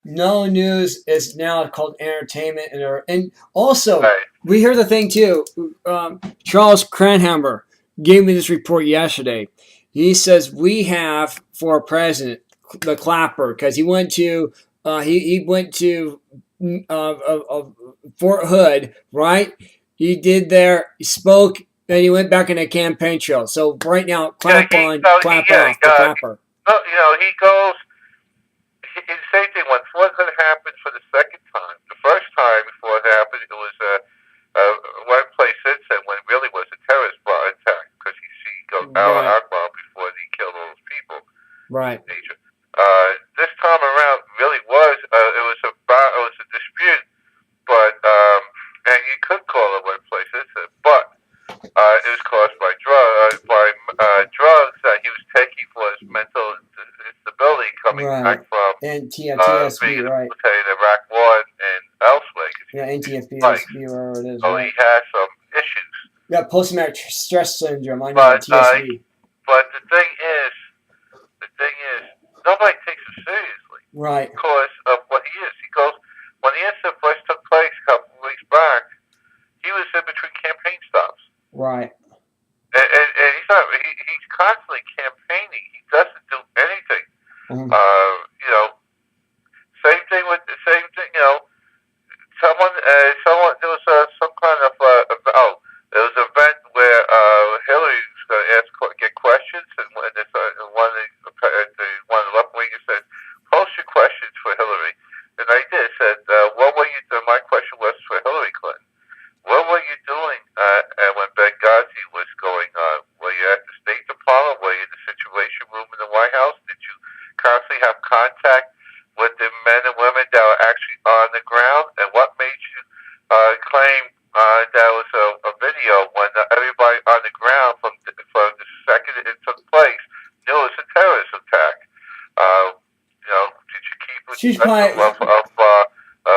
No news is now called entertainment, and also Right. we hear the thing too. Charles Cranhammer gave me this report yesterday. He says we have for president the clapper because he went to Fort Hood, right? He did there, he spoke, and he went back in a campaign trail. So right now, Yeah, clap on, clap off the clapper. no, he goes. Same thing. When Floyd happened for the second time, the first time before it happened, it was a workplace incident when it really was a terrorist attack because he goes Allah Right, Akbar before he killed all those people right, in Asia. This time around really was it was a dispute, but and you could call it a workplace incident, but it was caused by drugs that he was taking for his mental instability coming back right. from And being TSB, in the right? military in Iraq War and elsewhere because Yeah, he's like, NTFPSB, wherever it is, so he right? has some issues. Yeah, post traumatic stress syndrome. I know But TSV. but the thing is, nobody takes him seriously Right, because of what he is. He goes when the incident first took place a couple of weeks back. He was in between campaign stops. right. And he's not. He's constantly campaigning. He doesn't do anything. Mhm. You know, same thing with the same thing. You know, someone there was some kind of there was an event where Hillary was going to get questions, and when this, one of the left wingers said, "Post your questions for Hillary," and I did. Said, "What were you doing?" My question was for Hillary Clinton. What were you doing when Benghazi was going on? Were you at the State Department? Were you in the Situation Room in the White House? Did you constantly have contact with the men and women that were actually on the ground? And what made you claim that was a video when everybody on the ground from the second it took place knew it was a terrorist attack? Did you keep a She's spectrum probably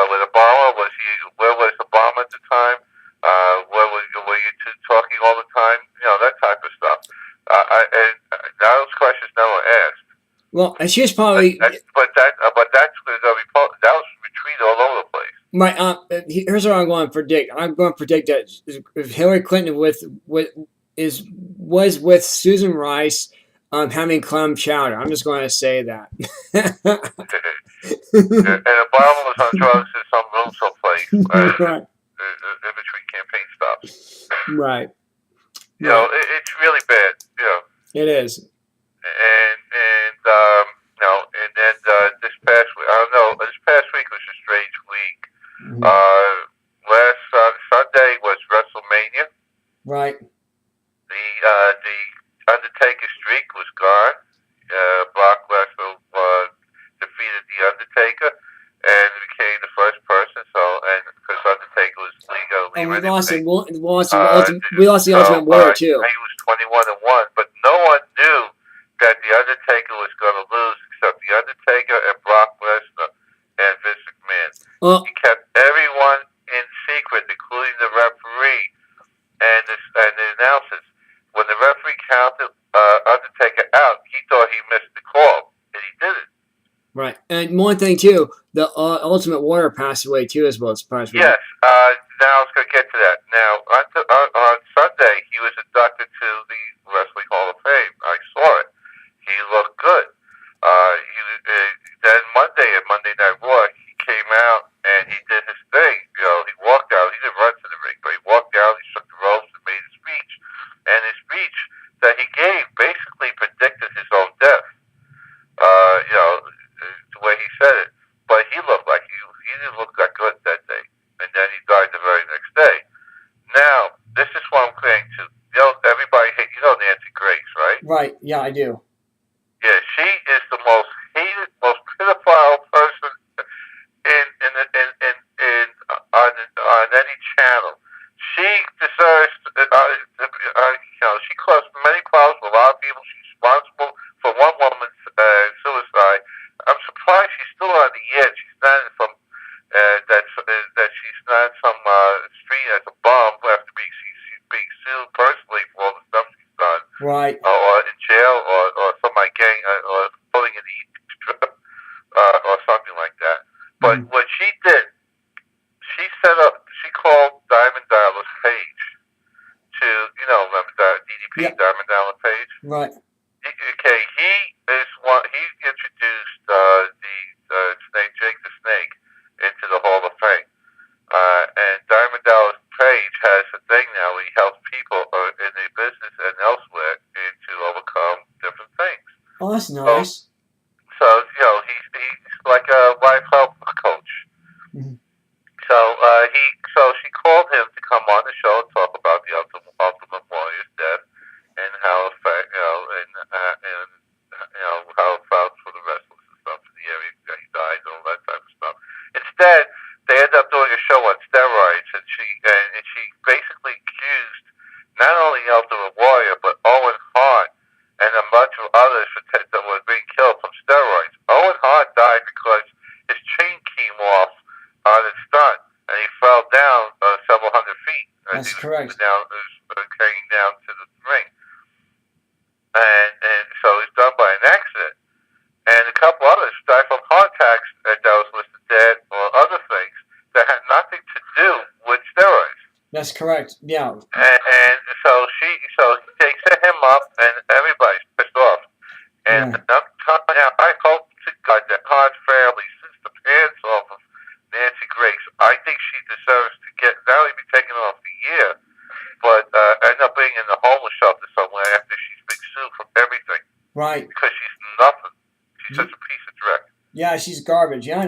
with Obama? Where was Obama at the time? Were you two talking all the time? That type of stuff. And those questions never asked. well. She was But probably that's that was retreat all over the place. my. Here's what I'm going to predict. I'm going to predict that if Hillary Clinton was with Susan Rice, having clam chowder. I'm just going to say that. And Obama was on drugs in some room someplace Right, in between campaign stops. right, right. It's really bad. It is. And then this past week, I don't know. This past week was a strange week. Mhm. Last Sunday was WrestleMania. Right. The Undertaker streak was gone. Brock Lesnar defeated the Undertaker and became the first person. So, and because Undertaker was legally And we rid we lost the Ultimate Warrior too. he was 21-1, but no one knew that the Undertaker was going to lose except the Undertaker and Brock Lesnar and Vince McMahon. Well, He kept everyone in secret, including the referee and the announcers. When the referee counted Undertaker out, he thought he missed the call, and he didn't. right. And one thing too, the Ultimate Warrior passed away too, as well as surprised me. Yes. Now I was going to get to that. Now on Sunday, he was inducted to the Wrestling Hall of Fame. I saw it. He looked good. Then Monday at Monday Night Raw, he came out and he did his thing. He walked out. He didn't run to the ring, but he walked out. He shook the ropes and made his speech. And his speech that he gave basically predicted his own death. The way he said it. But he looked like he didn't look that good that day. And then he died the very next day. Now, this is what I'm saying too. Everybody hate Nancy Grace, right? Right. Yeah, I do. Yeah, she is the most hated, most pedophile person in on any channel. She deserves. She caused many problems for a lot of people. She's responsible for one woman's suicide. I'm surprised she's still on the edge. She's not from that she's not some street as a bum who has to be she's being sued personally for all the stuff she's done, Right. or in jail, or somebody gang, or pulling in the or something like that. But what she did, she called Diamond Dallas Page to, remember that DDP, Diamond Dallas Page? Right. Okay, he introduced the Snake, Jake the Snake, into the Hall of Fame. And Diamond Dallas Page has a thing now where he helps people in the business and elsewhere to overcome different things. Oh, that's nice. So he's like a life health coach. Mm-hmm. So she called him to come on the show and talk about the Ultimate Warrior's death and how it affect, how it felt for the wrestlers and stuff in the area that he died and all that type of stuff. Instead, they ended up doing a show on steroids, and she basically accused not only Ultimate Warrior but Owen Hart and a bunch of others that were being killed from steroids. Owen Hart died because his chain came off on his stunt, and he fell down several hundred feet. That's correct. Hanging down to the ring, and so he's done by an accident. And a couple others died from heart attacks that was listed dead or other things that had nothing to do with steroids. That's correct. Yeah. And so they set him up, and everybody's pissed off. And I hope to God that Hart family sits the pants off of Nancy Grace. I think she deserves to not only be taken off the year, but end up being in the homeless shelter somewhere after she's been sued for everything. Right. Because she's nothing. She's such a piece of dreck. Yeah, she's garbage. Yeah, I know.